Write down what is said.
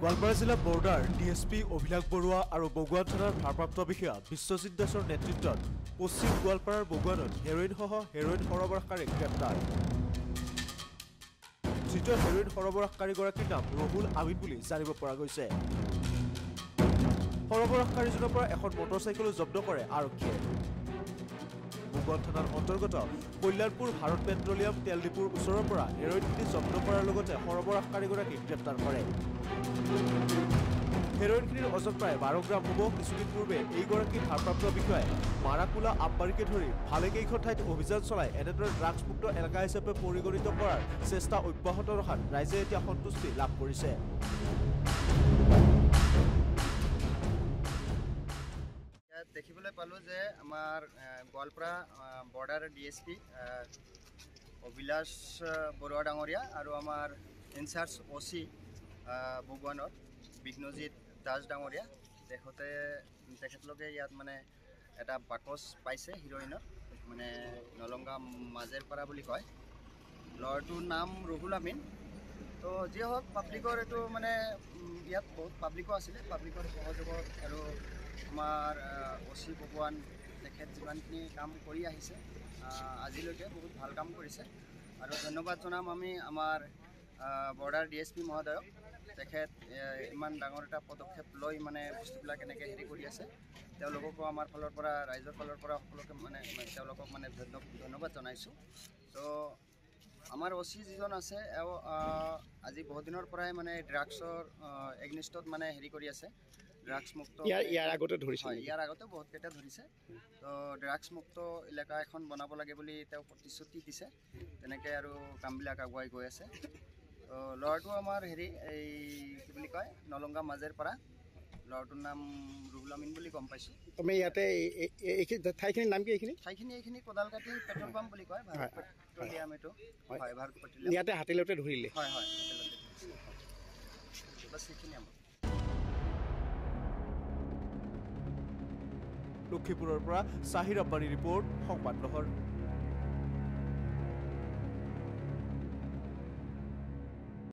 গোৱালপাৰা জিলা border DSP অভিলাষ বৰুৱা আৰু বগুৱান থানাৰ ভাৰপ্ৰাপ্ত বিষয়া বিশ্বজিৎ দাসৰ নেতৃত্বত পশ্চিম গোৱালপাৰাৰ বগুৱানত হেৰোইনসহ হেৰোইন সৰবৰাহকাৰীক গ্ৰেপ্তাৰ। ধৃত হেৰোইন সৰবৰাহকাৰীগৰাকীৰ নাম ৰহুল আমিন বুলি জানিব পৰা গৈছে। সৰবৰাহকাৰীজনৰ পৰা এখন মটৰচাইকেলো জব্দ কৰে আৰক্ষীয়ে। বগুৱান থানাৰ অন্তৰ্গত কল্যাণপুৰ ভাৰত পেট্ৰলিয়াম তেল ডিপুৰ ওচৰৰ পৰা হেৰোইনখিনি জব্দ কৰাৰ লগতে সৰবৰাহকাৰীগৰাকীক গ্ৰেপ্তাৰ কৰে। হেৰোইনখিনিৰ ওজন প্ৰায় 12 গ্ৰাম হ'ব। কিছুদিন পূৰ্বে এইগৰাকী ভাৰপ্ৰাপ্ত বিষয়াই মাৰাকোলা আমবাৰীকে ধৰি ভালেকেইখন ঠাইত অভিযান চলাই এনেদৰে ড্ৰাগছমুক্ত এলেকা হিচাপে পৰিগণিত কৰাৰ চেষ্টা অব্যাহত ৰখাত ৰাইজে এতিয়া সন্তুষ্টি লাভ কৰিছে। দেখিবলৈ পালোঁ যে আমাৰ গোৱালপাৰা বৰ্ডাৰ ডিএছপি অভিলাষ বৰুৱা ডাঙৰীয়া আৰু আমাৰ ইনচাৰ্জ অচি বগুৱানৰ বিঘ্নজিৎ দাস ডাঙৰীয়া তেখেতলোকে ইয়াত মানে এটা বাকচ পাইছে হিৰইনৰ, মানে নলংগা মাজেৰপাৰা বুলি কয়। ল'ৰাটোৰ নাম ৰহুল আমিন। তো যিয়ে হওক পাব্লিকৰ এইটো মানে ইয়াত বহুত পাব্লিকো আছিলে, পাব্লিকৰ সহযোগত আৰু আমাৰ অচি বগুৱান তেখেত যিমানখিনি কাম কৰি আহিছে আজিলৈকে বহুত ভাল কাম কৰিছে আৰু ধন্যবাদ জনাম আমি আমাৰ বৰ্ডাৰ ডিএছপি মহোদয়ক। তেখেত ইমান ডাঙৰ এটা পদক্ষেপ লৈ মানে বস্তুবিলাক এনেকৈ হেৰি কৰি আছে। তেওঁলোককো আমাৰ ফালৰ পৰা ৰাইজৰ ফালৰ পৰা সকলোকে মানে তেওঁলোকক মানে ধন্যবাদ জনাইছোঁ। তো আমাৰ অচি যিজন আছে আজি বহুত দিনৰ পৰাই মানে ড্ৰাগছৰ এগনিষ্টত মানে হেৰি কৰি আছে। ড্ৰাগছমুক্ত ইয়াৰ আগতে ধৰিছে, ইয়াৰ আগতে বহুতকেইটা ধৰিছে। তো ড্ৰাগছমুক্ত এলেকা এখন বনাব লাগে বুলি তেওঁ প্ৰতিশ্ৰুতি দিছে। তেনেকৈ আৰু কামবিলাক আগুৱাই গৈ আছে। তো ল'ৰাটো আমাৰ হেৰি এই কি বুলি কয় নলংগা মাজেৰপাৰা। ল'ৰাটোৰ নাম ৰহুল আমিন বুলি গম পাইছোঁ। তুমি ইয়াতে ঠাইখিনিৰ নাম কি? এইখিনি কোদালকাটি পেট্ৰল পাম্প বুলি কয়, ভাৰত পেট্ৰলিয়াম। এইটো হয় ভাৰত পেট্ৰলিয়াম। ইয়াতে হাতেলতে ধৰিলে? হয় বাছ সেইখিনি আমাৰ। লখিমপুৰৰ পৰা চাহিৰ আব্বানী ৰিপৰ্ট, সংবাদ লহৰ।